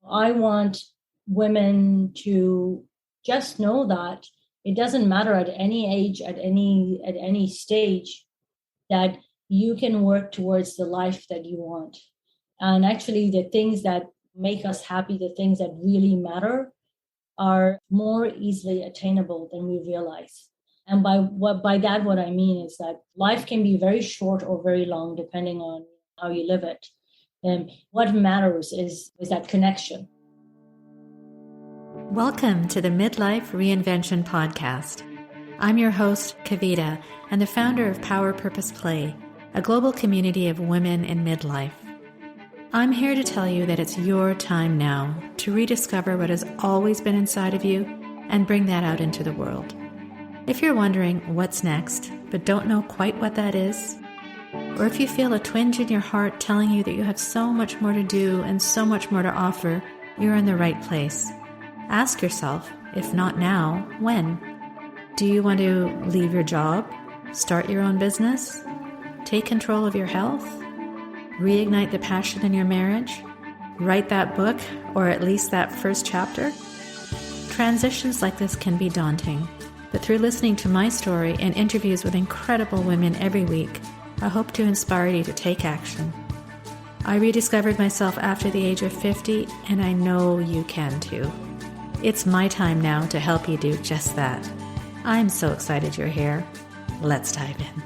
I want women to just know that it doesn't matter at any age, at any stage, that you can work towards the life that you want. And actually, the things that make us happy, the things that really matter, are more easily attainable than we realize. And by that, what I mean is that life can be very short or very long, depending on how you live it. And what matters is that connection. Welcome to the Midlife Reinvention Podcast. I'm your host, Kavita, and the founder of Power Purpose Play, a global community of women in midlife. I'm here to tell you that it's your time now to rediscover what has always been inside of you and bring that out into the world. If you're wondering what's next, but don't know quite what that is, or if you feel a twinge in your heart telling you that you have so much more to do and so much more to offer, you're in the right place. Ask yourself, if not now, when? Do you want to leave your job, start your own business, take control of your health, reignite the passion in your marriage, write that book, or at least that first chapter? Transitions like this can be daunting, but through listening to my story and interviews with incredible women every week, I hope to inspire you to take action. I rediscovered myself after the age of 50, and I know you can too. It's my time now to help you do just that. I'm so excited you're here. Let's dive in.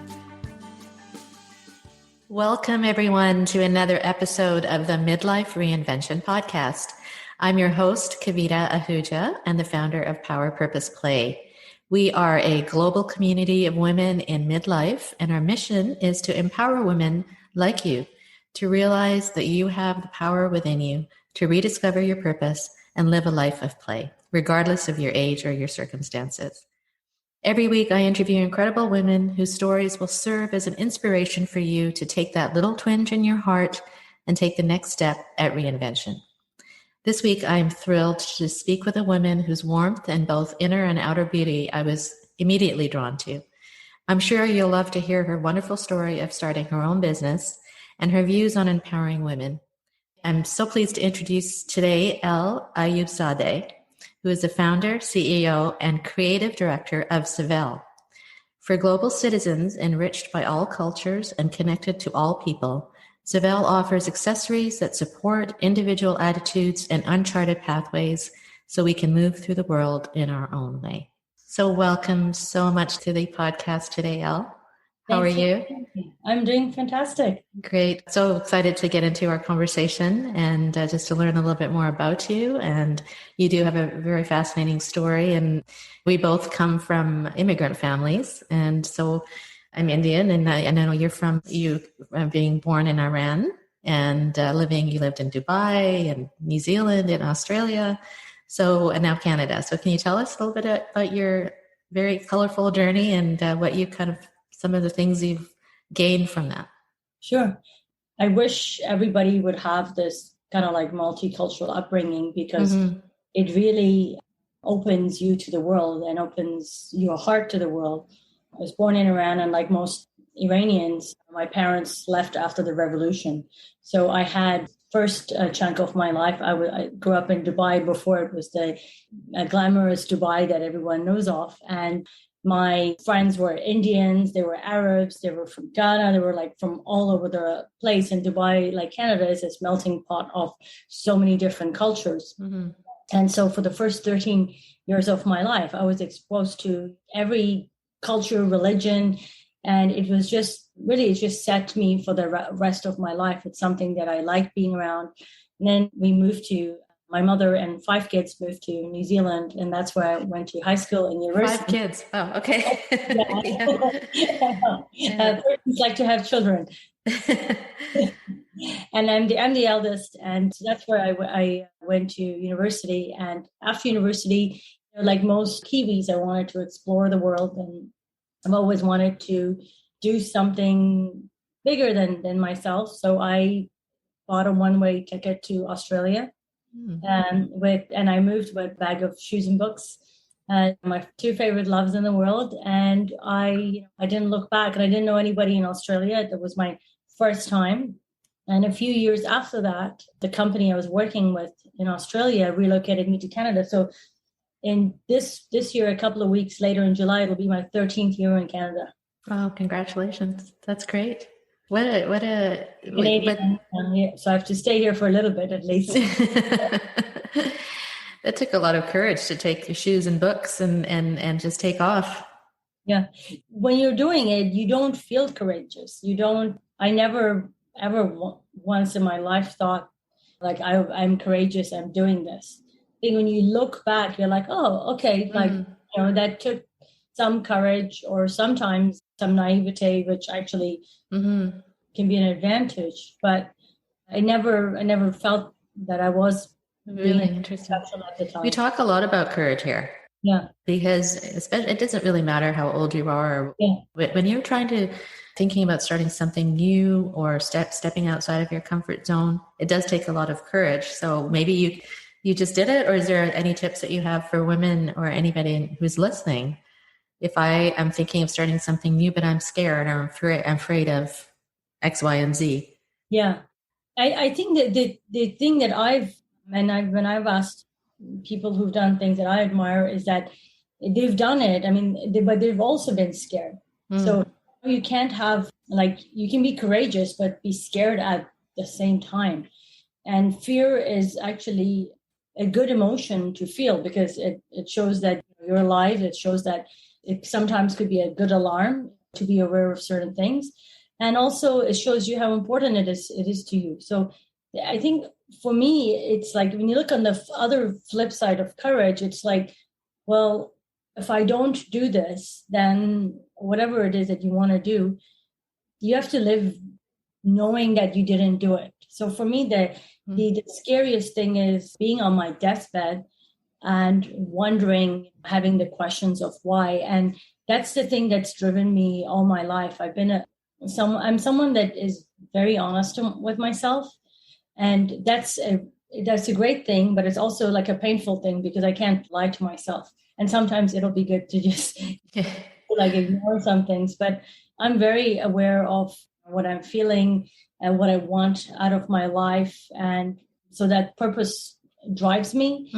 Welcome, everyone, to another episode of the Midlife Reinvention Podcast. I'm your host, Kavita Ahuja, and the founder of Power Purpose Play. We are a global community of women in midlife, and our mission is to empower women like you to realize that you have the power within you to rediscover your purpose and live a life of play, regardless of your age or your circumstances. Every week, I interview incredible women whose stories will serve as an inspiration for you to take that little twinge in your heart and take the next step at reinvention. This week, I am thrilled to speak with a woman whose warmth and both inner and outer beauty I was immediately drawn to. I'm sure you'll love to hear her wonderful story of starting her own business and her views on empowering women. I'm so pleased to introduce today Elle AyoubZadeh, who is the founder, CEO, and creative director of Zvelle. For global citizens enriched by all cultures and connected to all people, Zvelle offers accessories that support individual attitudes and uncharted pathways so we can move through the world in our own way. So welcome so much to the podcast today, Elle. How are you? I'm doing fantastic. Great. So excited to get into our conversation and just to learn a little bit more about you. And you do have a very fascinating story. And we both come from immigrant families. And so I'm Indian, and I know you're being born in Iran and you lived in Dubai and New Zealand and Australia. And now Canada. So can you tell us a little bit about your very colorful journey and what you some of the things you've gained from that? Sure. I wish everybody would have this kind of like multicultural upbringing because it really opens you to the world and opens your heart to the world. I was born in Iran, and like most Iranians, my parents left after the revolution. So I had first chunk of my life, I grew up in Dubai before it was the glamorous Dubai that everyone knows of. And my friends were Indians, they were Arabs, they were from Ghana, they were like from all over the place. In Dubai, like Canada, is this melting pot of so many different cultures. Mm-hmm. And so for the first 13 years of my life, I was exposed to every culture, religion, and it just set me for the rest of my life. It's something that I liked being around. And then my mother and 5 kids moved to New Zealand, and that's where I went to high school and university. 5 kids. Oh, okay. Persons like to have children. And I'm the eldest, and that's where I went to university. And after university, like most Kiwis, I wanted to explore the world, and I've always wanted to do something bigger than myself. So I bought a one-way ticket to Australia. And I moved with a bag of shoes and books, my 2 favorite loves in the world. And I didn't look back, and I didn't know anybody in Australia. That was my first time. And a few years after that, the company I was working with in Australia relocated me to Canada. So in this year, a couple of weeks later in July, it'll be my 13th year in Canada. Oh, congratulations. That's great. What Canadian, so I have to stay here for a little bit at least. That took a lot of courage to take your shoes and books and just take off. Yeah. When you're doing it, you don't feel courageous. I never ever once in my life thought like I'm courageous, I'm doing this. I think when you look back, you're like, oh, okay, like, that took some courage or sometimes some naivete, which actually can be an advantage. But I never felt that I was really interesting at the time. We talk a lot about courage here. Yeah. Because especially, it doesn't really matter how old you are. When you're thinking about starting something new or stepping outside of your comfort zone, it does take a lot of courage. So maybe you just did it, or is there any tips that you have for women or anybody who's listening? If I am thinking of starting something new, but I'm scared or I'm afraid of X, Y, and Z. Yeah. I think that the thing that when I've asked people who've done things that I admire is that they've done it. I mean, but they've also been scared. So you can't you can be courageous, but be scared at the same time. And fear is actually a good emotion to feel because it shows that you're alive. It shows that it sometimes could be a good alarm to be aware of certain things. And also it shows you how important it is to you. So I think for me, it's like when you look on the other flip side of courage, it's like, well, if I don't do this, then whatever it is that you want to do, you have to live knowing that you didn't do it. So for me, the scariest thing is being on my deathbed and wondering, having the questions of why. And that's the thing that's driven me all my life. I'm someone that is very honest with myself. And that's a great thing, but it's also like a painful thing because I can't lie to myself. And sometimes it'll be good to just ignore some things. But I'm very aware of what I'm feeling and what I want out of my life. And so that purpose drives me.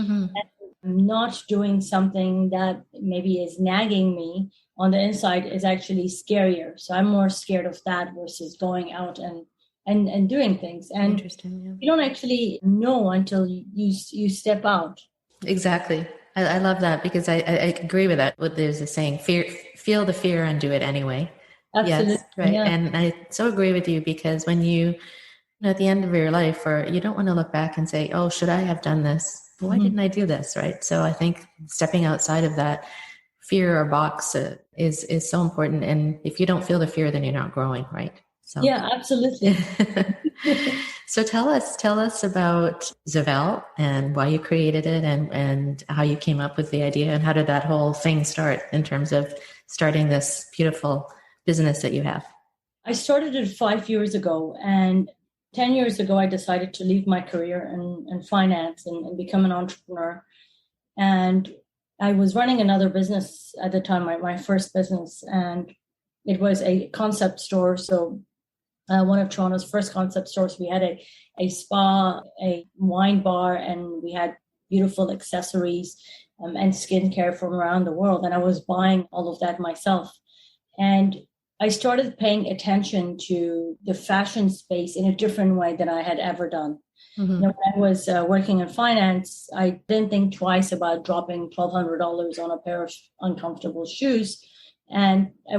And not doing something that maybe is nagging me on the inside is actually scarier. So I'm more scared of that versus going out and doing things. And you don't actually know until you step out. Exactly. I love that because I agree with that. There's a saying, feel the fear and do it anyway. Absolutely. Yes, right. Yeah. And I so agree with you because when you at the end of your life, or you don't want to look back and say, oh, should I have done this? Why didn't I do this? Right. So I think stepping outside of that fear or box is so important. And if you don't feel the fear, then you're not growing. Right. So yeah, absolutely. So tell us about Zvelle and why you created it and how you came up with the idea and how did that whole thing start in terms of starting this beautiful business that you have. I started it 5 years ago, and 10 years ago, I decided to leave my career in finance and become an entrepreneur. And I was running another business at the time, my first business, and it was a concept store. So one of Toronto's first concept stores. We had a spa, a wine bar, and we had beautiful accessories and skincare from around the world. And I was buying all of that myself. And I started paying attention to the fashion space in a different way than I had ever done. When I was working in finance, I didn't think twice about dropping $1,200 on a pair of uncomfortable shoes. And I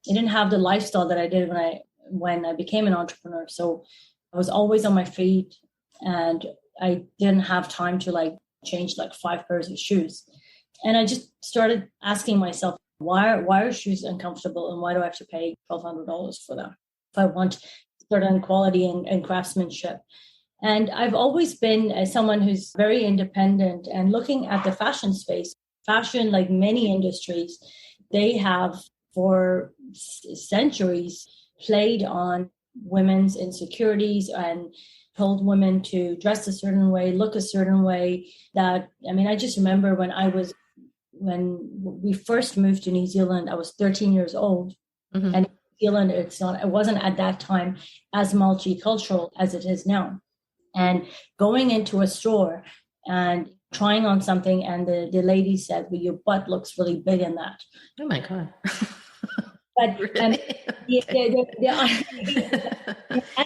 didn't have the lifestyle that I did when I became an entrepreneur. So I was always on my feet and I didn't have time to change 5 pairs of shoes. And I just started asking myself, why are shoes uncomfortable and why do I have to pay $1,200 for them if I want certain quality and craftsmanship? And I've always been someone who's very independent, and looking at the fashion space, fashion, like many industries, they have for centuries played on women's insecurities and told women to dress a certain way, look a certain way. I just remember when we first moved to New Zealand, I was 13 years old. And in New Zealand, it wasn't at that time as multicultural as it is now. And going into a store and trying on something, and the lady said, well, your butt looks really big in that. Oh my God. But Really? at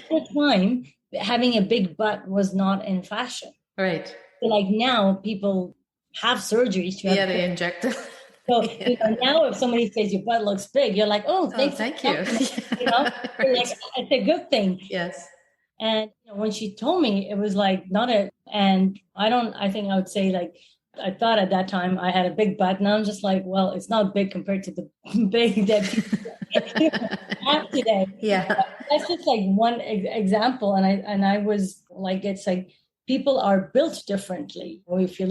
the time, having a big butt was not in fashion. Right. So like now, people have surgeries to have. They inject it. So now if somebody says your butt looks big, you're like, oh, thank you. Like, it's a good thing. Yes. And when she told me, it was like I think I would say, like, I thought at that time I had a big butt, and I'm just like, well, it's not big compared to the big that people have today. Yeah. But that's just like one example. And I was like, it's like people are built differently. Or if you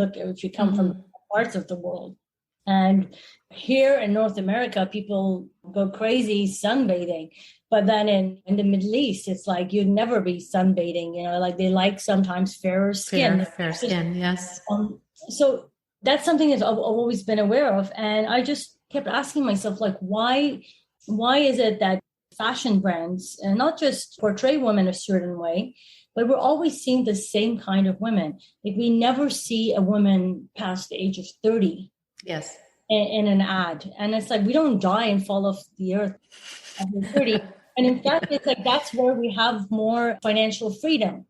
come from parts of the world. And here in North America, people go crazy sunbathing. But then in the Middle East, it's like you'd never be sunbathing, like they like sometimes fairer skin. Fair skin, yes. So that's something that I've always been aware of. And I just kept asking myself, like, why is it that fashion brands, and not just portray women a certain way, but we're always seeing the same kind of women? Like, we never see a woman past the age of 30. Yes. In an ad. And it's like, we don't die and fall off the earth at 30. And in fact, it's like, that's where we have more financial freedom.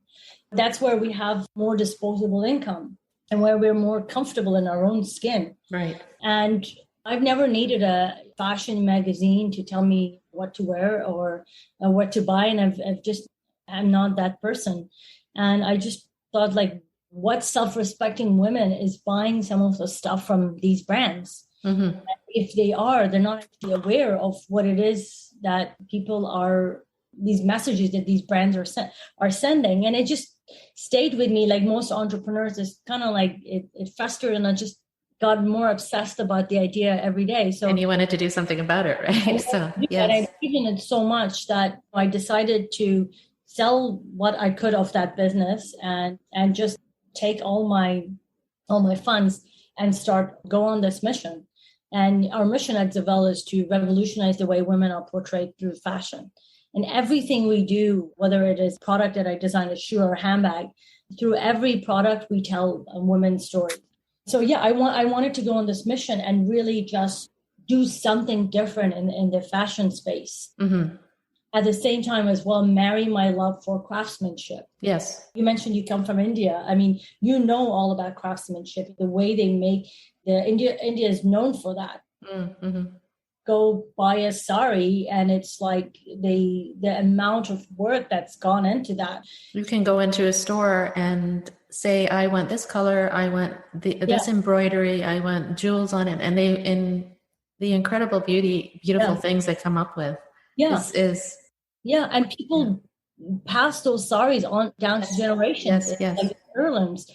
That's where we have more disposable income and where we're more comfortable in our own skin. Right. And I've never needed a fashion magazine to tell me what to wear or what to buy. And I'm not that person. And I just thought, like, what self-respecting women is buying some of the stuff from these brands? Mm-hmm. If they are, they're not actually aware of what it is that these messages that these brands are sending. And it just stayed with me. Like most entrepreneurs, it's kind of like it festered, and I just got more obsessed about the idea every day. So, and you wanted to do something about it, right? So yes. I believed in it so much that I decided to sell what I could of that business and just take all my funds and go on this mission. And our mission at Zvelle is to revolutionize the way women are portrayed through fashion. And everything we do, whether it is product that I designed, a shoe or a handbag, through every product we tell a woman's story. So yeah, I wanted to go on this mission and really just do something different in the fashion space. Mm-hmm. At the same time as well, marry my love for craftsmanship. Yes. You mentioned you come from India. I mean, you know all about craftsmanship, the way they make India is known for that. Mm-hmm. Go buy a sari, and it's like the amount of work that's gone into that. You can go into a store and say, I want this color, I want this embroidery, I want jewels on it. And in the incredible beautiful things they come up with is and people pass those saris on down to generations. Yes. Like heirlooms.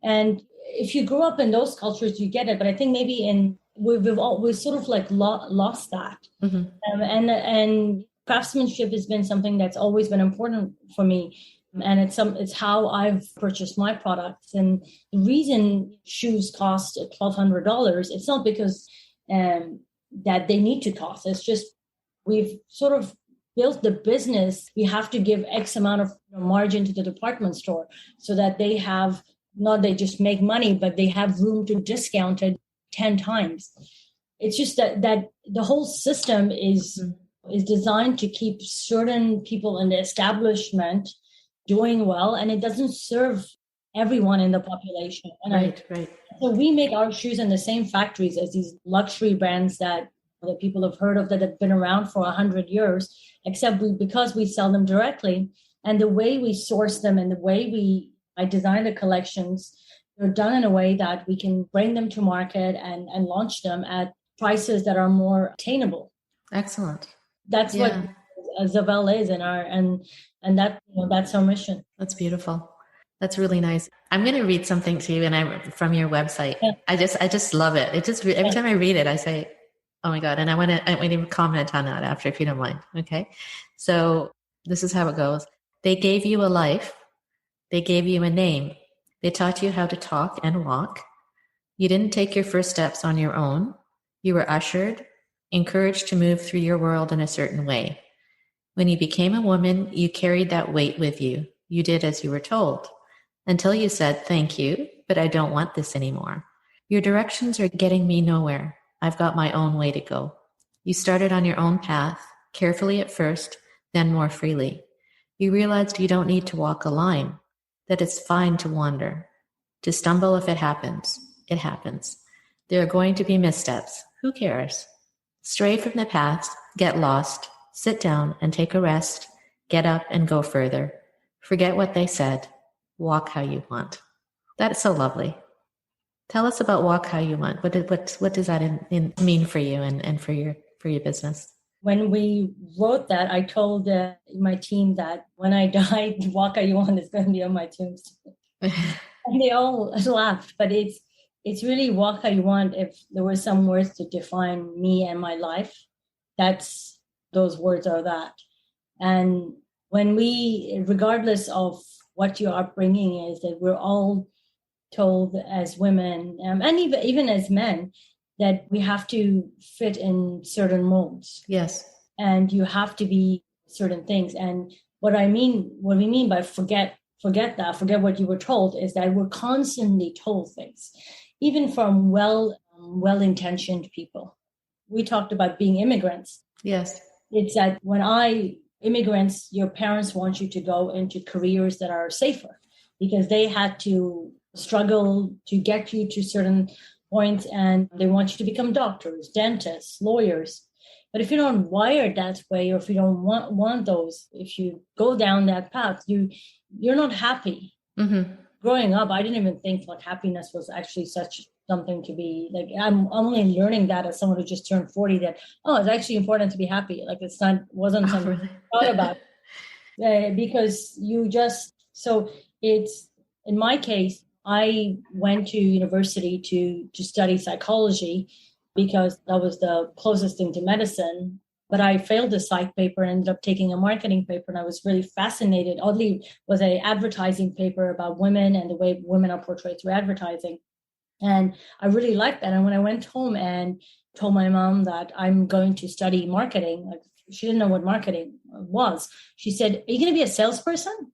And if you grew up in those cultures, you get it. But I think maybe we've sort of like lost that. Mm-hmm. And craftsmanship has been something that's always been important for me. And it's how I've purchased my products. And the reason shoes cost $1,200, it's not because that they need to cost. It's just we've sort of built the business. We have to give X amount of margin to the department store so that they have, not they just make money, but they have room to discount it 10 times. It's just that the whole system is designed to keep certain people in the establishment doing well, and it doesn't serve everyone in the population. And right. So we make our shoes in the same factories as these luxury brands that people have heard of that have been around for 100 years, except because we sell them directly, and the way we source them and the way I design the collections, they're done in a way that we can bring them to market and launch them at prices that are more attainable. Excellent. That's what Zvelle is, and that's our mission. That's beautiful. That's really nice. I'm going to read something to you, and I'm from your website. Yeah. I just love it. Every time I read it, I say, "Oh my God!" And I want to comment on that after, if you don't mind. Okay. So this is how it goes. They gave you a life. They gave you a name. They taught you how to talk and walk. You didn't take your first steps on your own. You were ushered, encouraged to move through your world in a certain way. When you became a woman, you carried that weight with you. You did as you were told. Until you said, thank you, but I don't want this anymore. Your directions are getting me nowhere. I've got my own way to go. You started on your own path, carefully at first, then more freely. You realized you don't need to walk a line, that it's fine to wander, to stumble if it happens. It happens. There are going to be missteps. Who cares? Stray from the path, get lost, sit down and take a rest, get up and go further. Forget what they said. Walk how you want. That is so lovely. Tell us about Walk How You Want. What does that mean for you and for your business? When we wrote that, I told my team that when I die, Walk How You Want is going to be on my tombstone. And they all laughed, but it's really Walk How You Want. If there were some words to define me and my life, those words are that. And when regardless of what your upbringing is, that we're all told as women, and even as men, that we have to fit in certain molds. Yes. And you have to be certain things. And what we mean by forget what you were told, is that we're constantly told things, even from well-intentioned people. We talked about being immigrants. Yes. It's that immigrants, your parents want you to go into careers that are safer because they had to struggle to get you to certain points, and they want you to become doctors, dentists, lawyers. But if you don't wire that way, or if you don't want those, if you go down that path, you're not happy. Mm-hmm. Growing up, I didn't even think like happiness was actually such something to be like. I'm only learning that as someone who just turned 40, that it's actually important to be happy. Like wasn't something really? I thought about because it's in my case. I went to university to study psychology because that was the closest thing to medicine. But I failed the psych paper and ended up taking a marketing paper. And I was really fascinated. Oddly, it was an advertising paper about women and the way women are portrayed through advertising. And I really liked that. And when I went home and told my mom that I'm going to study marketing, like she didn't know what marketing was. She said, "Are you going to be a salesperson?"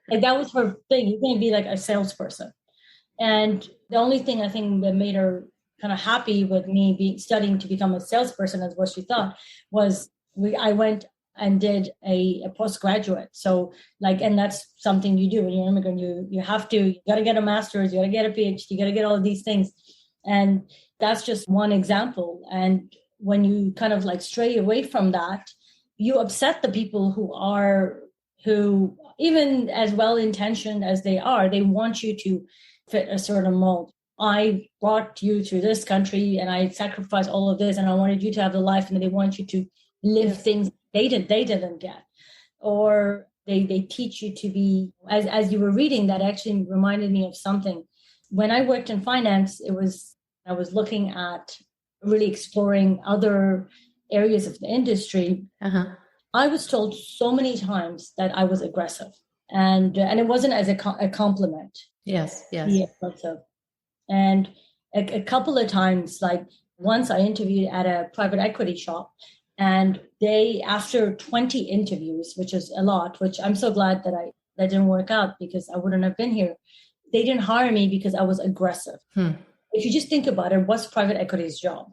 Like that was her thing. You're going to be like a salesperson. And the only thing I think that made her kind of happy with me studying to become a salesperson, as what she thought, was I went and did a postgraduate. So and that's something you do when you're an immigrant. You got to get a master's, you got to get a PhD, you got to get all of these things. And that's just one example. And when you kind of stray away from that, you upset the people who even as well-intentioned as they are, they want you to fit a certain mold. I brought you to this country and I sacrificed all of this and I wanted you to have the life, and they want you to live things they didn't get. Or they teach you to be, as you were reading, that actually reminded me of something. When I worked in finance, I was looking at really exploring other areas of the industry. Uh-huh. I was told so many times that I was aggressive, and it wasn't as a compliment. Yes. Yeah, aggressive. And a couple of times, like once I interviewed at a private equity shop, and they, after 20 interviews, which is a lot, which I'm so glad that didn't work out because I wouldn't have been here. They didn't hire me because I was aggressive. If you just think about it, what's private equity's job?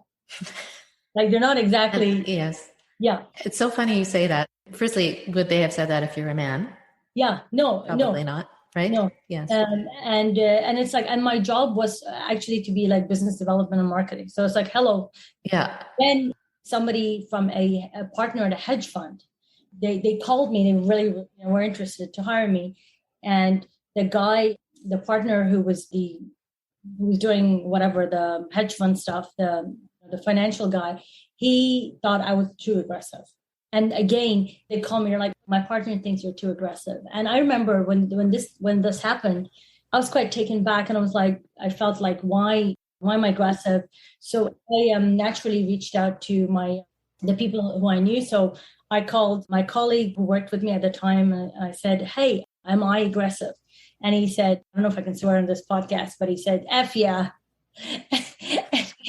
They're not exactly. Yes. Yeah. It's so funny you say that. Firstly, would they have said that if you're a man? Yeah. No. Probably not. Right? No. Yes. And it's and my job was actually to be business development and marketing. So it's hello. Yeah. Then somebody from a partner at a hedge fund, they called me. They really were interested to hire me. And the partner who was doing whatever the hedge fund stuff, the financial guy, he thought I was too aggressive. And again, they call me, they're like, my partner thinks you're too aggressive. And I remember when this happened, I was quite taken back, and I felt like, why am I aggressive? So I naturally reached out to the people who I knew. So I called my colleague who worked with me at the time, and I said, "Hey, am I aggressive?" And he said, I don't know if I can swear on this podcast, but he said, "F yeah."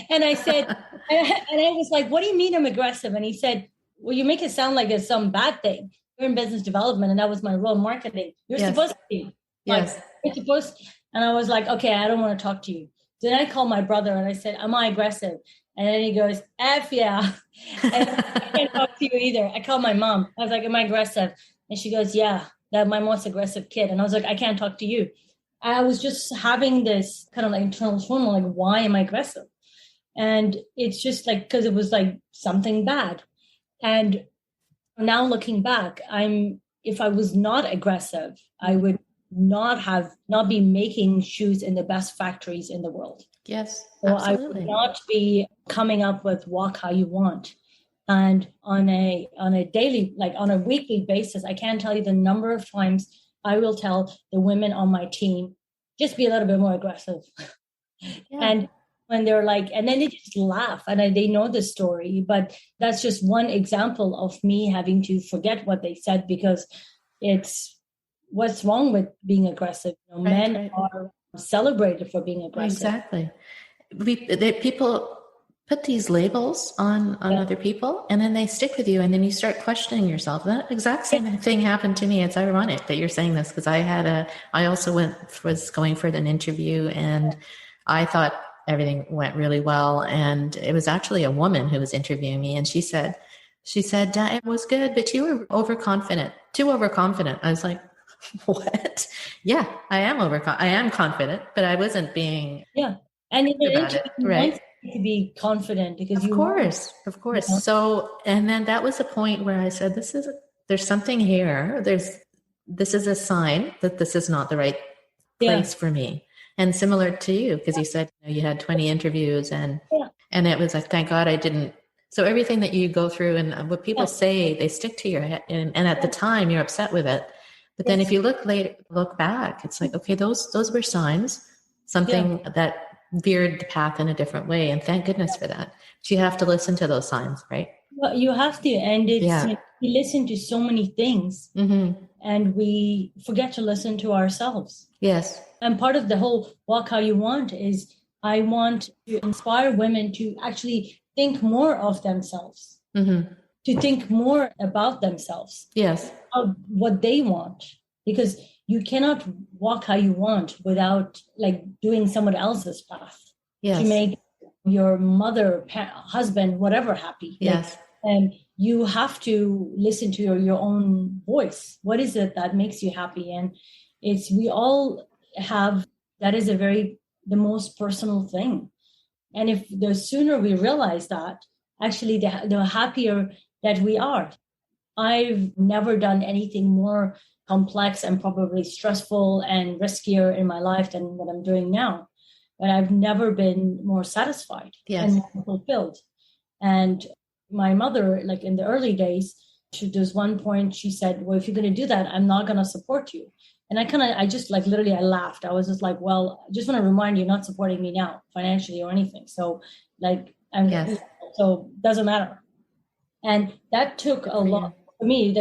And I said, and I was like, "What do you mean I'm aggressive?" And he said, well, you make it sound like it's some bad thing. You're in business development, and that was my role, marketing. You're supposed to be. Like, you're supposed to. And I was like, okay, I don't want to talk to you. Then I called my brother and I said, am I aggressive? And then he goes, F yeah. And I can't talk to you either. I called my mom. I was like, am I aggressive? And she goes, yeah, that's my most aggressive kid. And I was like, I can't talk to you. I was just having this kind of like internal turmoil, like, why am I aggressive? And it's just like, because it was like something bad. And now looking back, if I was not aggressive, I would not be making shoes in the best factories in the world. Yes, so absolutely. I would not be coming up with walk how you want. And on a daily, like on a weekly basis, I can't tell you the number of times I will tell the women on my team, just be a little bit more aggressive. Yeah. And when they're like, and then they just laugh, and they know the story, but that's just one example of me having to forget what they said, because it's, what's wrong with being aggressive? Men are celebrated for being aggressive. Exactly. People put these labels on other people, and then they stick with you, and then you start questioning yourself. That exact same thing happened to me. It's ironic that you're saying this, because I also was going for an interview, and I thought everything went really well. And it was actually a woman who was interviewing me, and she said, it was good, but you were overconfident, too overconfident. I was like, what? Yeah, I am confident, but I wasn't being. Yeah. And in an interview, right? To be confident, because of course. You know? So, and then that was the point where I said, there's something here. This is a sign that this is not the right place for me. And similar to you, because you said you had 20 interviews, and it was like, thank God I didn't. So everything that you go through and what people say, they stick to your head, and at the time you're upset with it. But then if you look back, it's like, okay, those were signs, something that veered the path in a different way. And thank goodness for that. But you have to listen to those signs, right? Well, you have to. And we listen to so many things, and we forget to listen to ourselves. Yes. And part of the whole walk how you want is, I want to inspire women to actually think more of themselves, to think more about themselves. Yes. Of what they want, because you cannot walk how you want without like doing someone else's path to make your mother, husband, whatever happy. Yes. And you have to listen to your own voice. What is it that makes you happy? And we all have, that is the most personal thing. And if the sooner we realize that, actually the happier that we are. I've never done anything more complex and probably stressful and riskier in my life than what I'm doing now. But I've never been more satisfied and more fulfilled. And my mother, like in the early days, there's one point she said, well, if you're going to do that, I'm not going to support you. And I just like literally I laughed. I was just like, well, I just want to remind you, you're not supporting me now financially or anything. So like, so it doesn't matter. And that took a lot for me.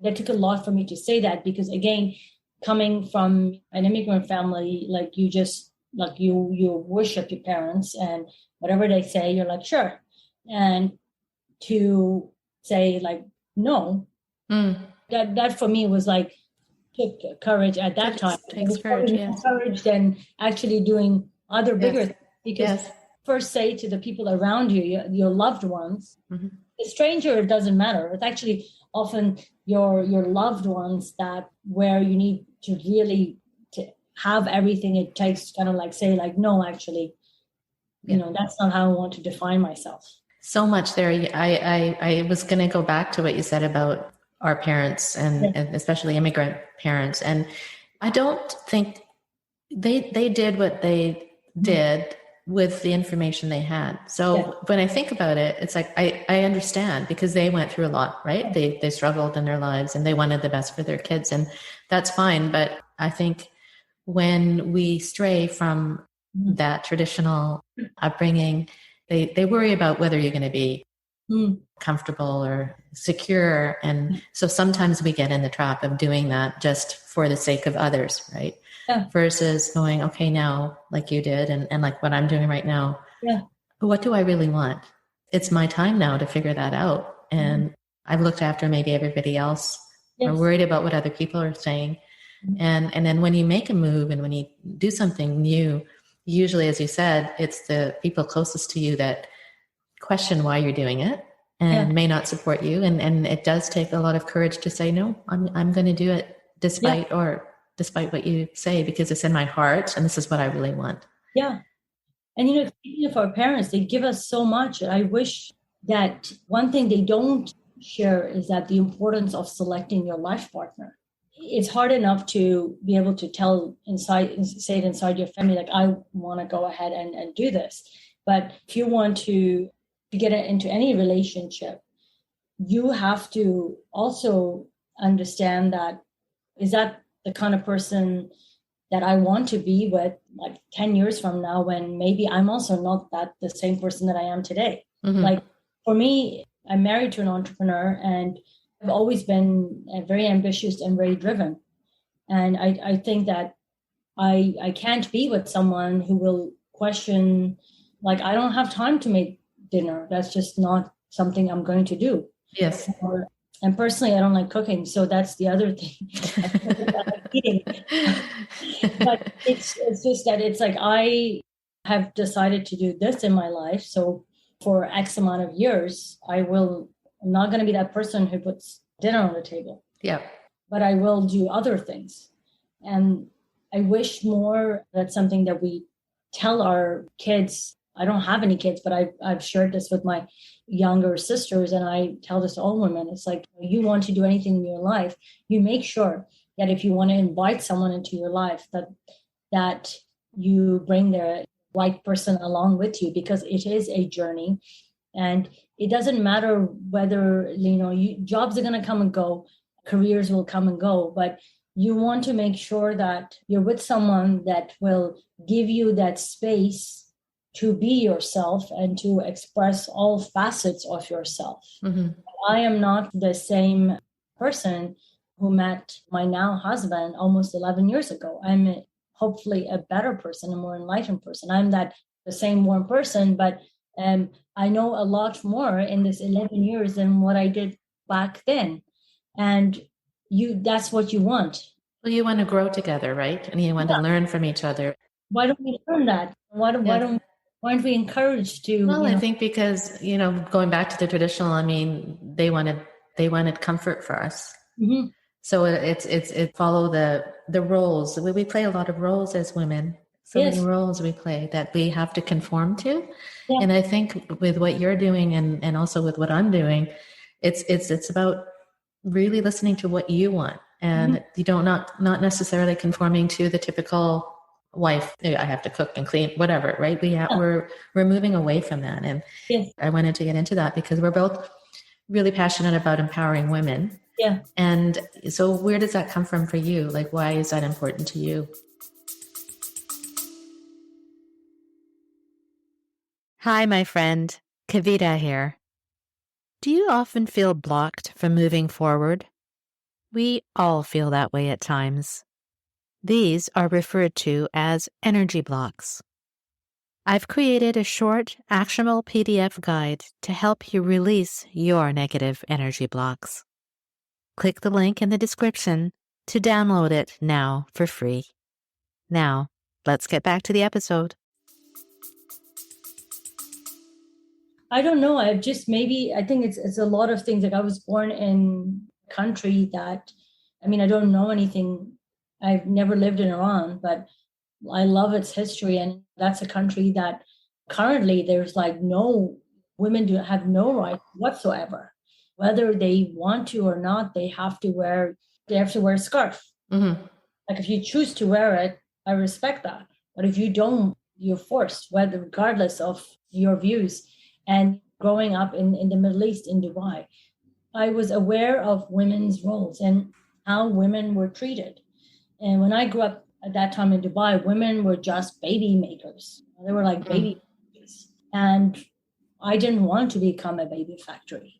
That took a lot for me to say that, because again, coming from an immigrant family, like you just like you worship your parents, and whatever they say, you're like, sure. And to say like, no, that for me was like, took courage at that time. Takes courage, courage than actually doing other bigger things. Because first say to the people around you, your loved ones, a stranger, it doesn't matter. It's actually often your loved ones that where you need to really to have everything it takes to kind of like say like, no, actually, that's not how I want to define myself. So much there. I was going to go back to what you said about our parents and especially immigrant parents. And I don't think they did what they did with the information they had. So when I think about it, it's like, I understand, because they went through a lot, right? They struggled in their lives and they wanted the best for their kids, and that's fine. But I think when we stray from that traditional upbringing, they worry about whether you're going to be comfortable or secure. And so sometimes we get in the trap of doing that just for the sake of others, right? Versus going, okay, now, like you did, and like what I'm doing right now, what do I really want? It's my time now to figure that out. And I've looked after maybe everybody else, Yes. or worried about what other people are saying. And then when you make a move and when you do something new, usually, as you said, it's the people closest to you that question why you're doing it and may not support you. And it does take a lot of courage to say, no, I'm going to do it despite what you say, because it's in my heart and this is what I really want. Yeah. And, speaking of our parents, they give us so much. I wish that one thing they don't share is that the importance of selecting your life partner. It's hard enough to be able to say it inside your family, like, I want to go ahead and do this. But if you want to get into any relationship, you have to also understand that, is that the kind of person that I want to be with, like 10 years from now, when maybe I'm also not the same person that I am today. Mm-hmm. Like, for me, I'm married to an entrepreneur, and I've always been very ambitious and very driven. And I think that I can't be with someone who will question, like, I don't have time to make dinner. That's just not something I'm going to do. Yes. And personally, I don't like cooking. So that's the other thing. I like eating. But it's just that it's like, I have decided to do this in my life. So for X amount of years, I'm not going to be that person who puts dinner on the table. Yeah. But I will do other things. And I wish more that's something that we tell our kids. I don't have any kids, but I've shared this with my younger sisters, and I tell this to all women. It's like, you want to do anything in your life, you make sure that if you want to invite someone into your life, that you bring the right person along with you, because it is a journey. And it doesn't matter whether, jobs are going to come and go, careers will come and go, but you want to make sure that you're with someone that will give you that space to be yourself and to express all facets of yourself. Mm-hmm. I am not the same person who met my now husband almost 11 years ago. I'm hopefully a better person, a more enlightened person. I'm the same warm person, but I know a lot more in this 11 years than what I did back then. And that's what you want. Well, you want to grow together, right? And you want to learn from each other. Why don't we learn that? Why aren't we encouraged to? Well, I think because, going back to the traditional, they wanted comfort for us. Mm-hmm. So it follow the roles. We play a lot of roles as women. So many roles we play that we have to conform to. Yeah. And I think with what you're doing and also with what I'm doing, it's about really listening to what you want. And you don't not necessarily conforming to the typical wife. I have to cook and clean, whatever, right? We're moving away from that. And I wanted to get into that because we're both really passionate about empowering women. Yeah. And so where does that come from for you? Like, why is that important to you? Hi, my friend. Kavita here. Do you often feel blocked from moving forward? We all feel that way at times. These are referred to as energy blocks. I've created a short, actionable PDF guide to help you release your negative energy blocks. Click the link in the description to download it now for free. Now, let's get back to the episode. I don't know. I think it's a lot of things. Like, I was born in a country that, I don't know anything. I've never lived in Iran, but I love its history. And that's a country that currently there's no women have no right whatsoever. Whether they want to or not, they have to wear a scarf. Mm-hmm. Like, if you choose to wear it, I respect that. But if you don't, you're forced, regardless of your views. And growing up in the Middle East, in Dubai, I was aware of women's roles and how women were treated. And when I grew up at that time in Dubai, women were just baby makers. They were like baby babies. And I didn't want to become a baby factory.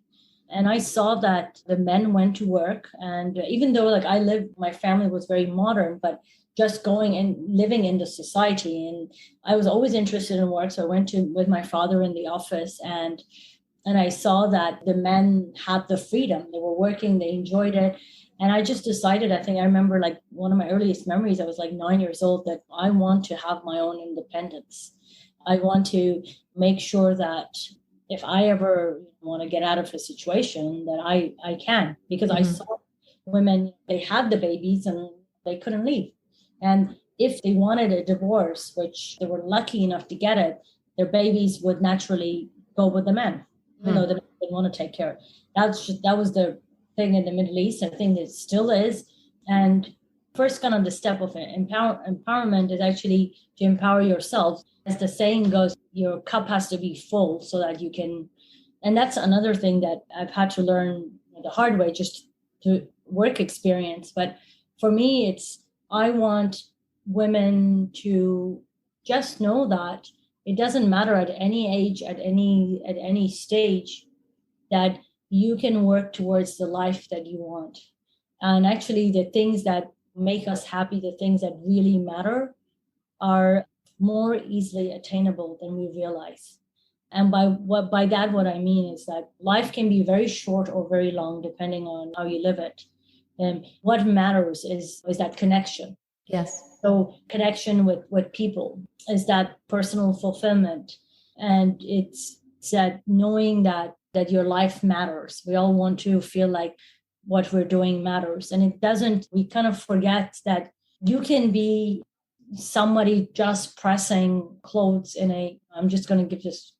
And I saw that the men went to work. And even though my family was very modern, but just going and living in the society. And I was always interested in work. So I went with my father in the office, and And I saw that the men had the freedom. They were working, they enjoyed it. And I just decided, I think I remember like one of my earliest memories, I was like 9 years old, that I want to have my own independence. I want to make sure that if I ever want to get out of a situation, that I can, because I saw women, they had the babies and they couldn't leave. And if they wanted a divorce, which they were lucky enough to get it, their babies would naturally go with the men, even though they didn't want to take care. That was the thing in the Middle East. I think it still is. And first kind of the step of it, empowerment is actually to empower yourself. As the saying goes, your cup has to be full so that you can. And that's another thing that I've had to learn the hard way, just to work experience. But for me, I want women to just know that it doesn't matter at any age, at any stage, that you can work towards the life that you want. And actually, the things that make us happy, the things that really matter, are more easily attainable than we realize. And by that, what I mean is that life can be very short or very long, depending on how you live it. And what matters is that connection. Yes. So connection with people is that personal fulfillment. And it's that knowing that your life matters. We all want to feel like what we're doing matters. And it doesn't, we kind of forget that you can be somebody just pressing clothes I'm just going to give this,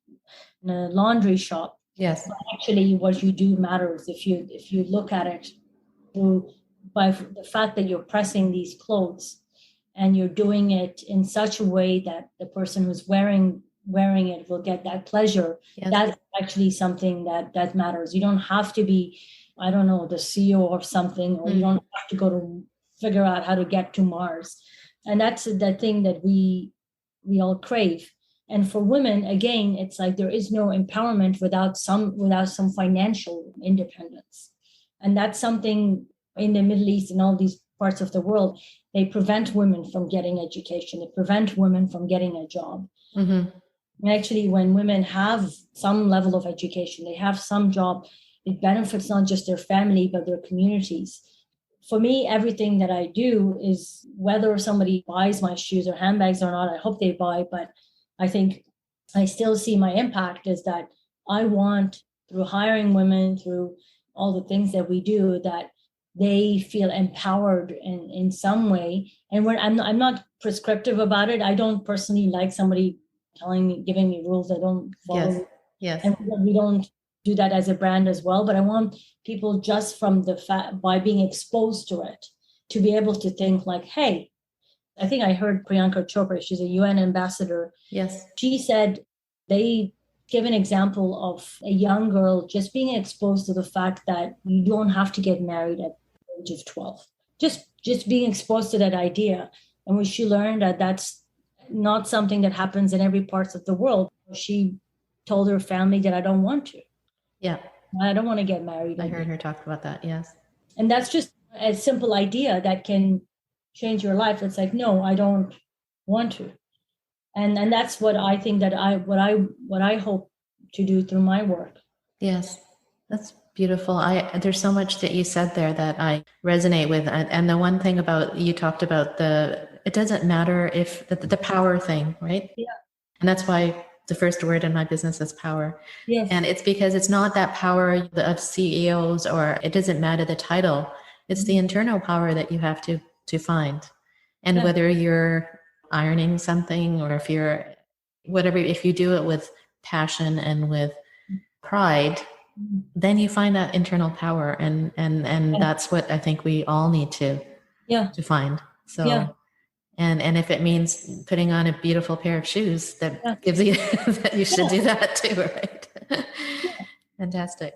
in a laundry shop. Yes. But actually what you do matters if you look at it by the fact that you're pressing these clothes and you're doing it in such a way that the person who's wearing it will get that pleasure. Yes. That's actually something that matters. You don't have to be, I don't know, the CEO of something, or you don't have to go to figure out how to get to Mars. And that's the thing that we all crave. And for women, again, it's like there is no empowerment without some financial independence. And that's something in the Middle East and all these parts of the world, they prevent women from getting education. They prevent women from getting a job. Mm-hmm. And actually, when women have some level of education, they have some job, it benefits not just their family, but their communities. For me, everything that I do is, whether somebody buys my shoes or handbags or not, I hope they buy, but I think I still see my impact is that I want, through hiring women, through all the things that we do, that they feel empowered in some way. And I'm not prescriptive about it. I don't personally like somebody giving me rules I don't follow. Yes. Yes. And we don't do that as a brand as well. But I want people, just from the fact, by being exposed to it, to be able to think like, hey, I think I heard Priyanka Chopra, she's a UN ambassador. Yes. She said they give an example of a young girl just being exposed to the fact that you don't have to get married at the age of 12. Just being exposed to that idea. And when she learned that that's not something that happens in every part of the world, she told her family that I don't want to. Yeah. I don't want to get married. I heard her talk about that. Yes. And that's just a simple idea that can change your life. It's like, no, I don't want to. And that's what I think that what I hope to do through my work. Yes. That's beautiful. There's so much that you said there that I resonate with. And the one thing about, you talked about it doesn't matter if the power thing, right? Yeah. And that's why the first word in my business is power. Yes. And it's because it's not that power of CEOs, or it doesn't matter the title. It's the internal power that you have to find. And whether you're ironing something, or if you do it with passion and with pride, then you find that internal power. And that's what I think we all need to find. So, and if it means putting on a beautiful pair of shoes, that gives you, that you should do that too, right? Fantastic.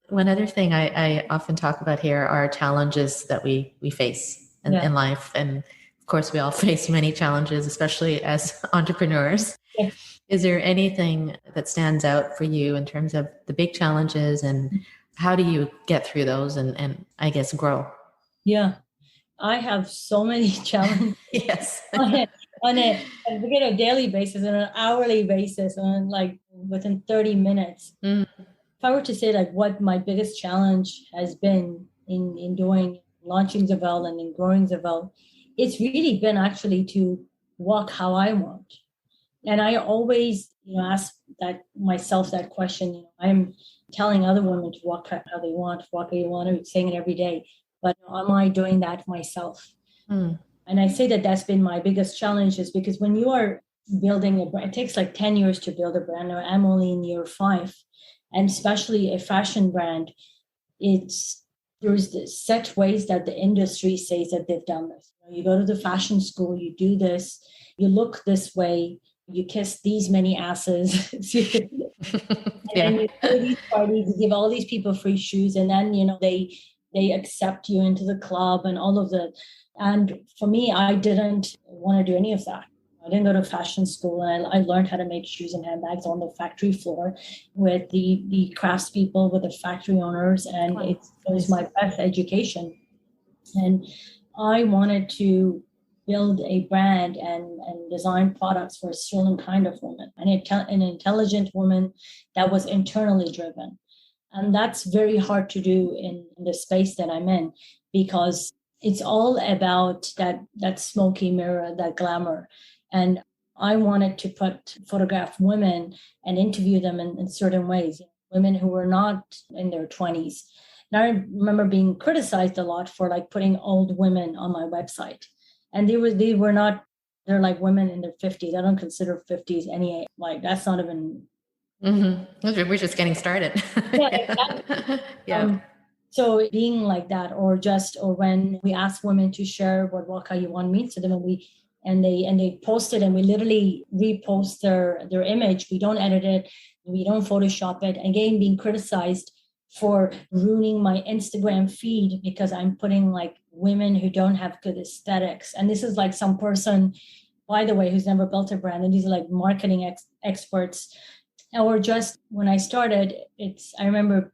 One other thing I often talk about here are challenges that we face in life. And of course, we all face many challenges, especially as entrepreneurs. Yeah. Is there anything that stands out for you in terms of the big challenges, and how do you get through those and I guess grow? Yeah, I have so many challenges. Yes. on a daily basis, on an hourly basis, on like within 30 minutes. if I were to say like what my biggest challenge has been in doing launching Zvelle and in growing Zvelle, it's really been actually to walk how I want. And I always, ask that myself that question. I'm telling other women to walk how they want, walk how you want. I'm saying it every day, but am I doing that myself? And I say that that's been my biggest challenge, is because when you are building a brand, it takes like 10 years to build a brand. Now I'm only in year 5, and especially a fashion brand, there's the set ways that the industry says that they've done this. You go to the fashion school, you do this, you look this way, you kiss these many asses. And then you go to these parties, you give all these people free shoes, and then they accept you into the club and all of that. And for me, I didn't want to do any of that. I didn't go to fashion school, and I learned how to make shoes and handbags on the factory floor with the craftspeople, with the factory owners, and it was my best education. And I wanted to build a brand and design products for a certain kind of woman, an intelligent woman that was internally driven. And that's very hard to do in the space that I'm in, because it's all about that smoky mirror, that glamour. And I wanted to photograph women and interview them in certain ways, women who were not in their 20s. And I remember being criticized a lot for like putting old women on my website. And they're like women in their 50s. I don't consider 50s any, like, that's not even. Mm-hmm. We're just getting started. Yeah, exactly. Yeah. So being like that, or when we ask women to share what Walk How You Want means to them, and they post it, and we literally repost their image. We don't edit it. We don't Photoshop it. Again, being criticized for ruining my Instagram feed because I'm putting like women who don't have good aesthetics. And this is like some person, by the way, who's never built a brand. And these are like marketing experts. Or just when I started, I remember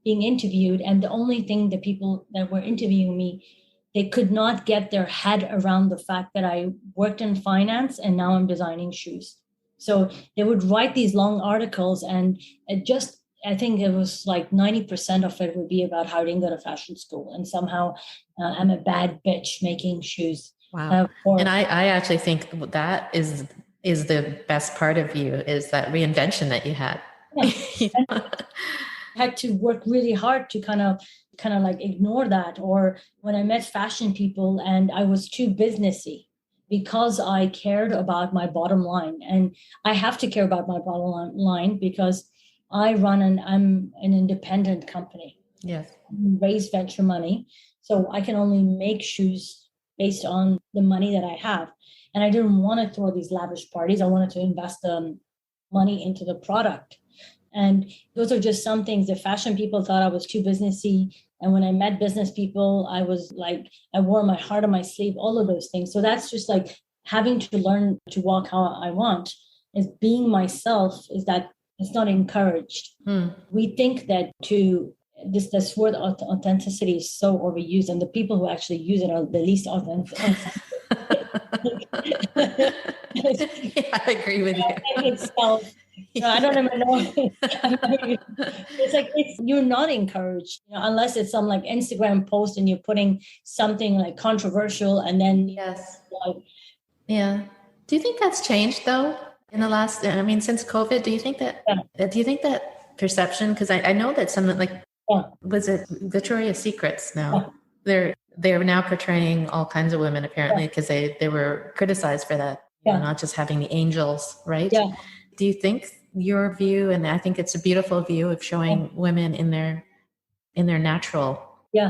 being interviewed, and the only thing the people that were interviewing me, they could not get their head around the fact that I worked in finance and now I'm designing shoes. So they would write these long articles, and I think it was like 90% of it would be about how I didn't go to fashion school, and somehow I'm a bad bitch making shoes. Wow. And I actually think that is the best part of you, is that reinvention that you had. Yeah. I had to work really hard to kind of like ignore that. Or when I met fashion people and I was too businessy, because I cared about my bottom line. And I have to care about my bottom line because I'm an independent company. Yes. Raise venture money. So I can only make shoes based on the money that I have. And I didn't want to throw these lavish parties. I wanted to invest the money into the product. And those are just some things. The fashion people thought I was too businessy. And when I met business people, I was like, I wore my heart on my sleeve, all of those things. So that's just like having to learn to walk how I want. Is being myself, is that it's not encouraged. We think that this word authenticity is so overused, and the people who actually use it are the least authentic. Yeah, I agree with you. I don't even know. It's like you're not encouraged, unless it's some like Instagram post and you're putting something like controversial, and then yes, yeah. Do you think that's changed though in the last? I mean, since COVID, do you think that perception? Because I know that some was it Victoria's Secrets now? Yeah. They're now portraying all kinds of women apparently because they were criticized for that, not just having the angels, right? Yeah. Do you think your view, and I think it's a beautiful view of showing women in their natural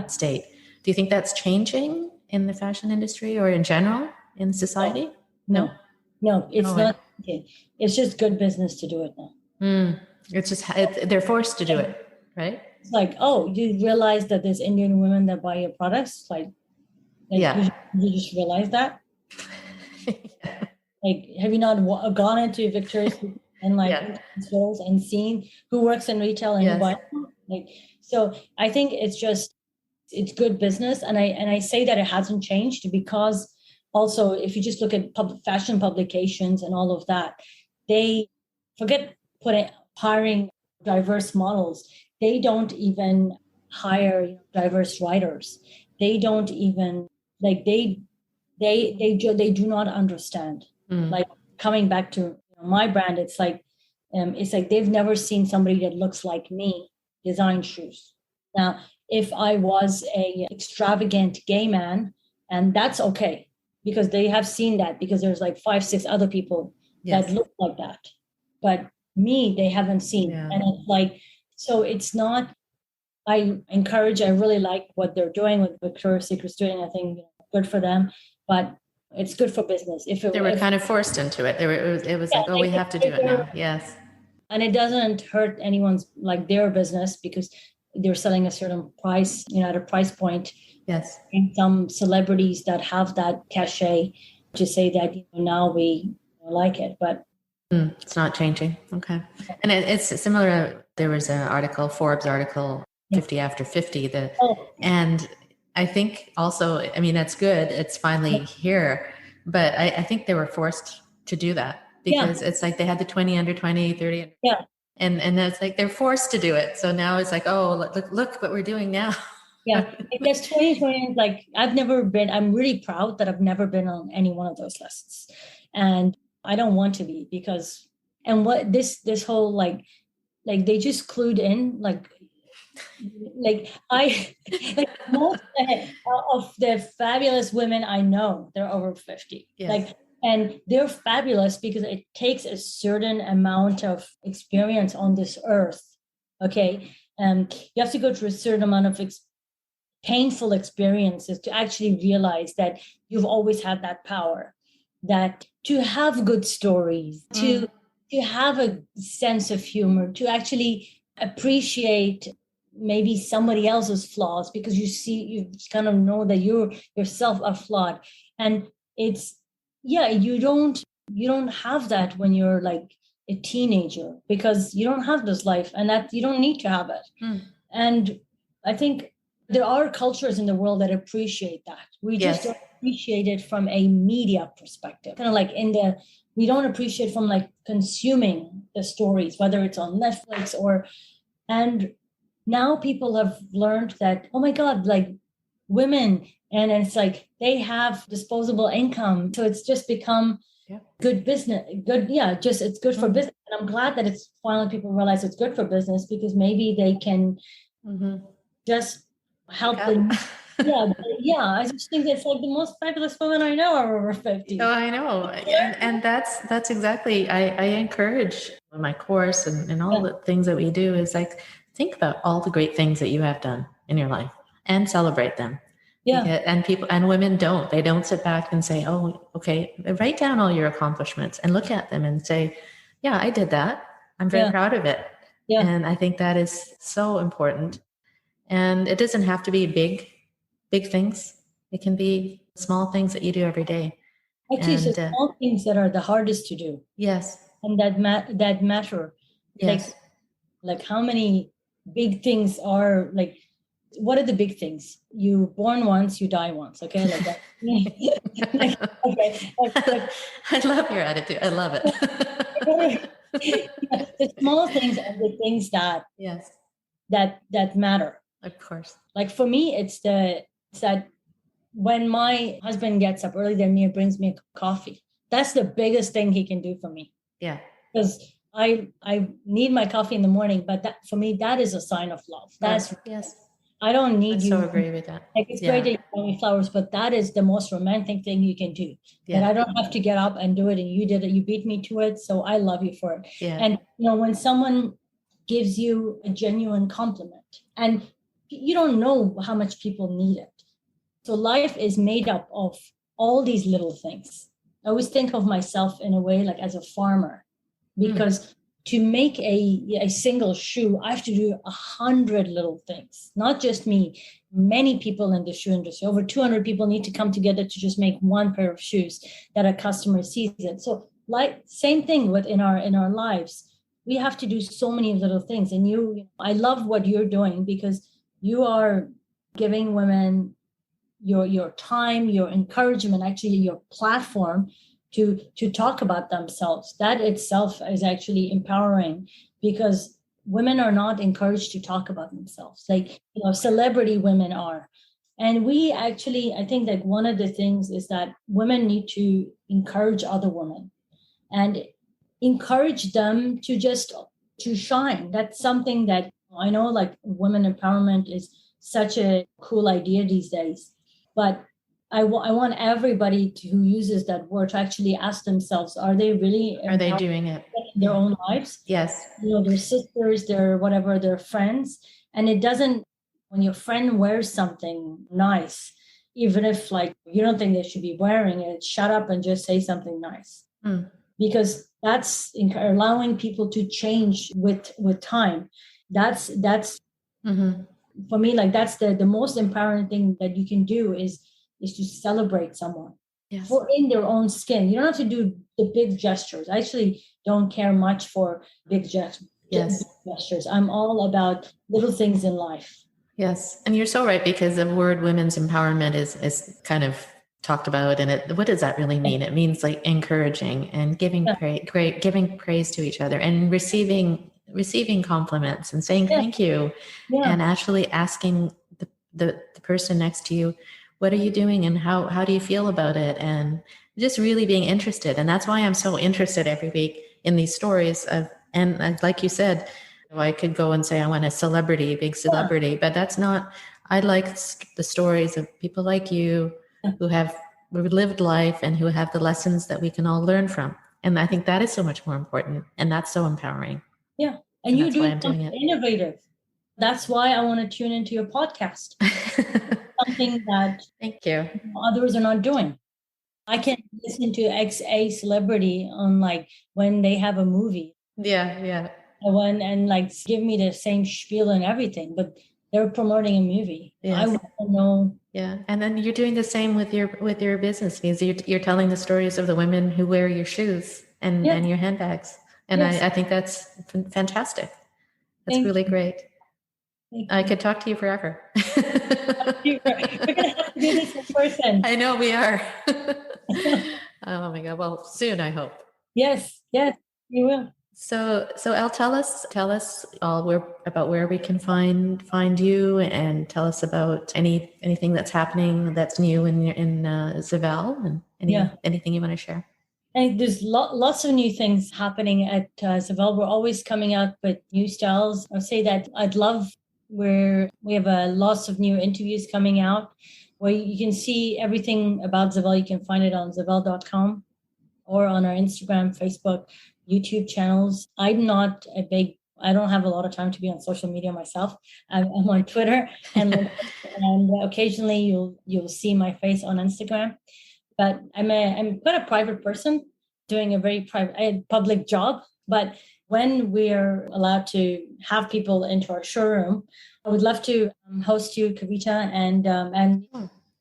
state. Do you think that's changing in the fashion industry or in general in society? No, it's not. It's just good business to do it now. It's just they're forced to do it, right? It's like, oh, you realize that there's Indian women that buy your products? You just realize that? Like, have you not gone into Victoria's and stores and seen who works in retail and who buys them? So I think it's good business, and I say that it hasn't changed because also if you just look at fashion publications and all of that, they forget hiring diverse models. They don't even hire diverse writers. They don't even like they do not understand. Like coming back to my brand, it's like they've never seen somebody that looks like me design shoes. Now, if I was a extravagant gay man, and that's okay because they have seen that because there's like 5, 6 other people Yes. that look like that. But me, they haven't seen. Yeah. And it's like, so it's not, I really like what they're doing with Victoria's Secret's doing. I think good for them, but it's good for business. They were kind of forced into it. It was like, oh, we have to do it now. Yes. And it doesn't hurt anyone's, like their business because they're selling a certain price, at a price point. Yes. And some celebrities that have that cachet to say that, now we like it, but it's not changing. Okay. And it's similar. There was an article, Forbes article, 50 after 50, and I think also, I mean, that's good. It's finally here, but I think they were forced to do that because it's like they had the 20 under 20, 30. Under, and it's like, they're forced to do it. So now it's like, oh, look what we're doing now. Yeah. Because 2020, like I'm really proud that I've never been on any one of those lists. And I don't want to be because, and what this whole, like they just clued in, like most of the fabulous women I know, they're over 50. Yes. And they're fabulous because it takes a certain amount of experience on this earth. Okay. You have to go through a certain amount of painful experiences to actually realize that you've always had that power, that to have good stories, to have a sense of humor, to actually appreciate maybe somebody else's flaws because you kind of know that you yourself are flawed. And it's, you don't have that when you're like a teenager because you don't have this life and that you don't need to have it. And I think there are cultures in the world that appreciate that. We just don't appreciate it from a media perspective. Kind of like we don't appreciate from like consuming the stories, whether it's on Netflix and now people have learned that, oh my God, like women, and it's like they have disposable income. So it's just become good business, it's good for business. And I'm glad that it's finally people realize it's good for business because maybe they can just help them. I just think it's like the most fabulous women I know are over 50. Oh, I know. And that's exactly, I encourage my course and all the things that we do is like, think about all the great things that you have done in your life and celebrate them. And people and women they don't sit back and say, oh, okay, write down all your accomplishments and look at them and say, yeah, I did that. I'm very proud of it. Yeah. And I think that is so important. And it doesn't have to be big things. It can be small things that you do every day. Actually, it's the small things that are the hardest to do. Yes. And that matter. Yes. Like how many big things are like, what are the big things? You born once, you die once. Okay. Like that. Okay. I love your attitude. I love it. The small things are the things that, that matter. Of course. Like for me, it's that when my husband gets up earlier than me and brings me a coffee, that's the biggest thing he can do for me. Yeah. Because I need my coffee in the morning, but that for me, that is a sign of love. That's I don't need you. I so agree with that. Like it's great that you buy me flowers, but that is the most romantic thing you can do. Yeah. And I don't have to get up and do it. And you did it. You beat me to it. So I love you for it. Yeah. And when someone gives you a genuine compliment, and you don't know how much people need it. So life is made up of all these little things. I always think of myself in a way like as a farmer, because to make a single shoe, I have to do 100 little things, not just me. Many people in the shoe industry, over 200 people need to come together to just make one pair of shoes that a customer sees it. So like same thing in our lives, we have to do so many little things. And I love what you're doing because you are giving women your time, your encouragement, actually your platform to talk about themselves. That itself is actually empowering because women are not encouraged to talk about themselves. Like, celebrity women are. And we actually, I think that one of the things is that women need to encourage other women and encourage them to shine. That's something that I know, like, women empowerment is such a cool idea these days. But I want everybody who uses that word to actually ask themselves, are they doing it in their own lives? Yes. Their sisters, their whatever, their friends. And it doesn't, when your friend wears something nice, even if like you don't think they should be wearing it, shut up and just say something nice. Because that's allowing people to change with time. That's for me, like, that's the most empowering thing that you can do is to celebrate someone. Yes. For in their own skin. You don't have to do the big gestures. I actually don't care much for big gestures. I'm all about little things in life. Yes. And you're so right, because the word women's empowerment is kind of talked about, and what does that really mean? It means like encouraging and giving giving praise to each other and receiving compliments and saying thank you, and actually asking the person next to you, what are you doing and how do you feel about it? And just really being interested. And that's why I'm so interested every week in these stories and like you said, I could go and say I want a big celebrity, but that's not, I like the stories of people like you who have lived life and who have the lessons that we can all learn from. And I think that is so much more important, and that's so empowering. Yeah. And you do something innovative. That's why I want to tune into your podcast. Something that thank you others are not doing. I can listen to XA celebrity on like when they have a movie. Yeah. And like give me the same spiel and everything, but they're promoting a movie. Yes. I want to know. Yeah, and then you're doing the same with your business, because you're telling the stories of the women who wear your shoes and your handbags, and I think that's fantastic. That's really great. I could talk to you forever. We're gonna have to do this in person. I know we are. Oh my God! Well, soon, I hope. Yes, you will. So Elle, tell us all about where we can find you, and tell us about anything that's happening that's new in Zvelle, and anything you want to share. And there's lots of new things happening at Zvelle. We're always coming out with new styles. I'll say that we have lots of new interviews coming out where you can see everything about Zvelle. You can find it on Zvelle.com or on our Instagram, Facebook, YouTube channels. I don't have a lot of time to be on social media myself. I'm on Twitter and occasionally you'll see my face on Instagram. But I'm quite a private person doing a very public job. But when we're allowed to have people into our showroom, I would love to host you, Kavita, and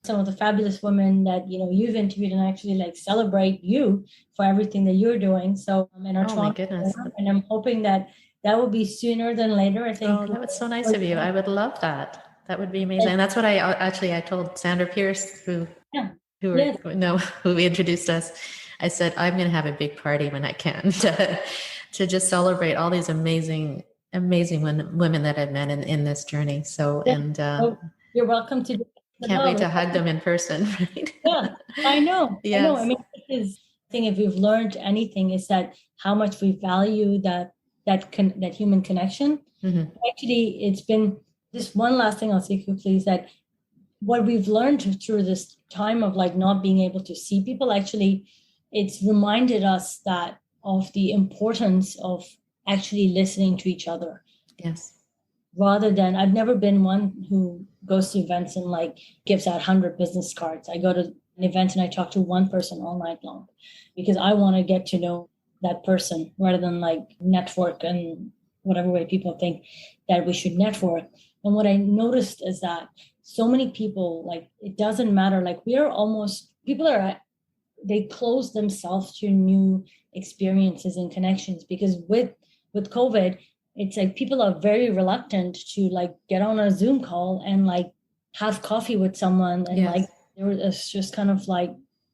some of the fabulous women that you've interviewed, and actually like celebrate you for everything that you're doing. So in our my goodness. And I'm hoping that will be sooner than later. I think. Oh, that was so nice of you. I would love that. That would be amazing. And that's what I told Sandra Pierce, who introduced us. I said, I'm going to have a big party when I can to just celebrate all these amazing women that I've met in this journey. So, you're welcome to. Can't wait to hug them in person. Right? Yeah, I know. Yes. I know. I mean, I think if we've learned anything, is that how much we value that human connection. Mm-hmm. Actually, it's been just one last thing I'll say quickly is that what we've learned through this time of like not being able to see people, actually, it's reminded us of the importance of actually listening to each other. Yes. Rather than, I've never been one who goes to events and like gives out 100 business cards. I go to an event and I talk to one person all night long because I want to get to know that person rather than like network and whatever way people think that we should network. And what I noticed is that so many people, like, it doesn't matter. Like, they close themselves to new experiences and connections because with COVID, it's like people are very reluctant to like get on a Zoom call and like have coffee with someone. And like, it's just kind of like,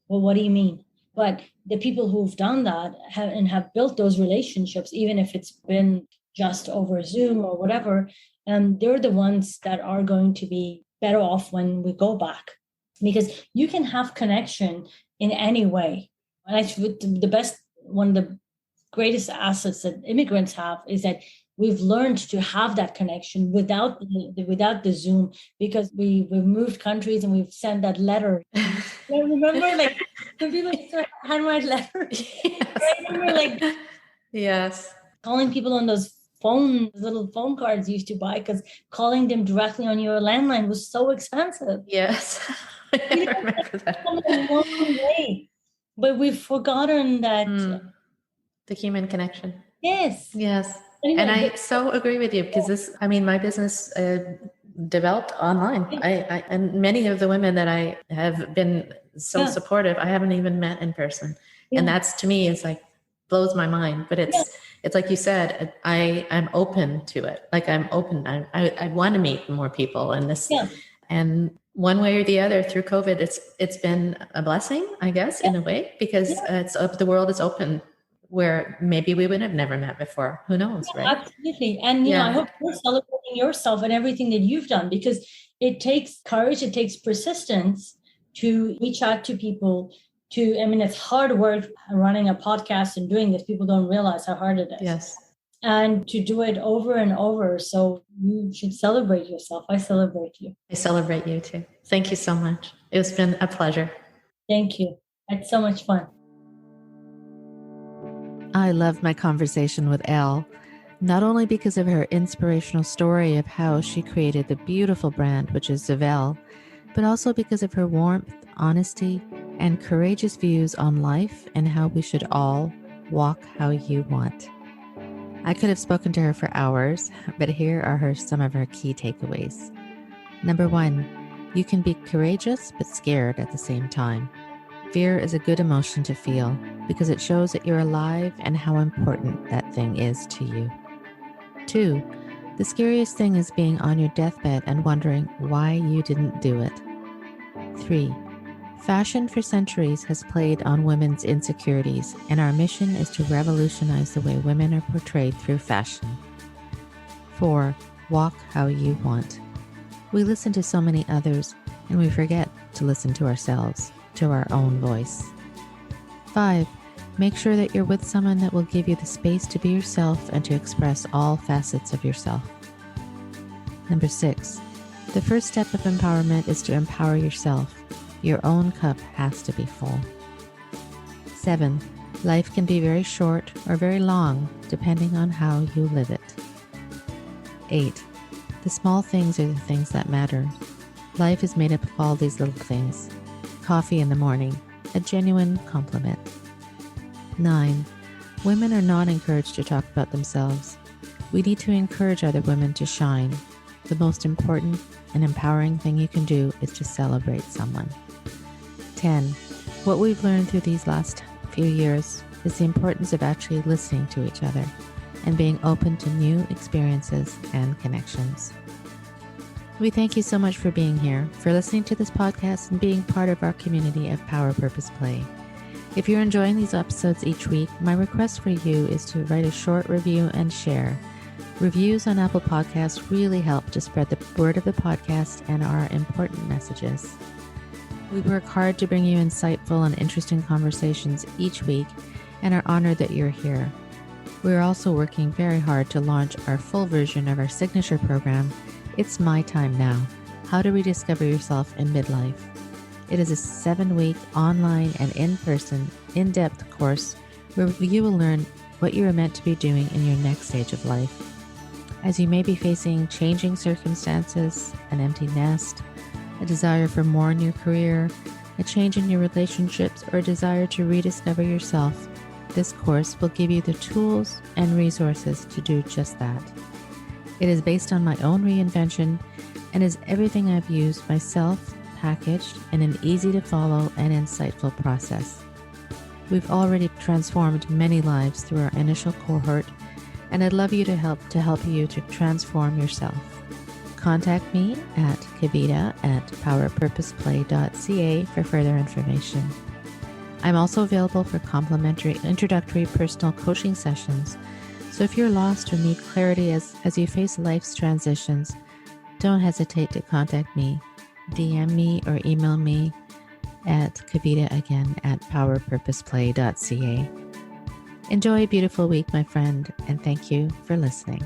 well, what do you mean? But the people who've done that have built those relationships, even if it's been just over Zoom or whatever. And they're the ones that are going to be better off when we go back, because you can have connection in any way. And one of the greatest assets that immigrants have is that we've learned to have that connection without the Zoom, because we've moved countries and we've sent that letter. I remember, like, when people used to handwrite letters. Yes. I remember, like, yes, calling people on those little phone cards you used to buy, because calling them directly on your landline was so expensive. Yes. I remember that. A long way. But we've forgotten that. The human connection. Yes. Yes. And I so agree with you, because my business developed online. And many of the women that I have been so supportive, I haven't even met in person. Yeah. And that's, to me, it's like, blows my mind. But it's like you said, I'm open to it. Like, I'm open. I want to meet more people, and this, and one way or the other through COVID, it's been a blessing, I guess, in a way, because the world is open, where maybe we would have never met before. Who knows, right? Absolutely. And I hope you're celebrating yourself and everything that you've done, because it takes courage, it takes persistence to reach out to people. It's hard work running a podcast and doing this. People don't realize how hard it is. Yes. And to do it over and over. So you should celebrate yourself. I celebrate you. I celebrate you too. Thank you so much. It's been a pleasure. Thank you. It's so much fun. I loved my conversation with Elle, not only because of her inspirational story of how she created the beautiful brand, which is Zvelle, but also because of her warmth, honesty, and courageous views on life and how we should all walk how you want. I could have spoken to her for hours, but here are some of her key takeaways. Number 1, you can be courageous but scared at the same time. Fear is a good emotion to feel because it shows that you're alive and how important that thing is to you. 2, the scariest thing is being on your deathbed and wondering why you didn't do it. 3, fashion for centuries has played on women's insecurities, and our mission is to revolutionize the way women are portrayed through fashion. 4, walk how you want. We listen to so many others, and we forget to listen to ourselves, to our own voice. 5, make sure that you're with someone that will give you the space to be yourself and to express all facets of yourself. Number 6, the first step of empowerment is to empower yourself. Your own cup has to be full. 7, life can be very short or very long, depending on how you live it. 8, the small things are the things that matter. Life is made up of all these little things. Coffee in the morning, a genuine compliment. 9, women are not encouraged to talk about themselves. We need to encourage other women to shine. The most important and empowering thing you can do is to celebrate someone. 10, what we've learned through these last few years is the importance of actually listening to each other and being open to new experiences and connections. We thank you so much for being here, for listening to this podcast, and being part of our community of Power Purpose Play. If you're enjoying these episodes each week, my request for you is to write a short review and share. Reviews on Apple Podcasts really help to spread the word of the podcast and our important messages. We work hard to bring you insightful and interesting conversations each week and are honored that you're here. We are also working very hard to launch our full version of our signature program, It's My Time Now, How to Rediscover Yourself in Midlife. It is a 7-week online and in-person, in-depth course where you will learn what you are meant to be doing in your next stage of life. As you may be facing changing circumstances, an empty nest, a desire for more in your career, a change in your relationships, or a desire to rediscover yourself, this course will give you the tools and resources to do just that. It is based on my own reinvention and is everything I've used myself, packaged in an easy-to-follow and insightful process. We've already transformed many lives through our initial cohort, and I'd love you to help you to transform yourself. Contact me at kavita@powerpurposeplay.ca for further information. I'm also available for complimentary introductory personal coaching sessions, So if you're lost or need clarity as you face life's transitions, don't hesitate to contact me. DM me or email me at kavita@powerpurposeplay.ca. Enjoy a beautiful week, my friend, and thank you for listening.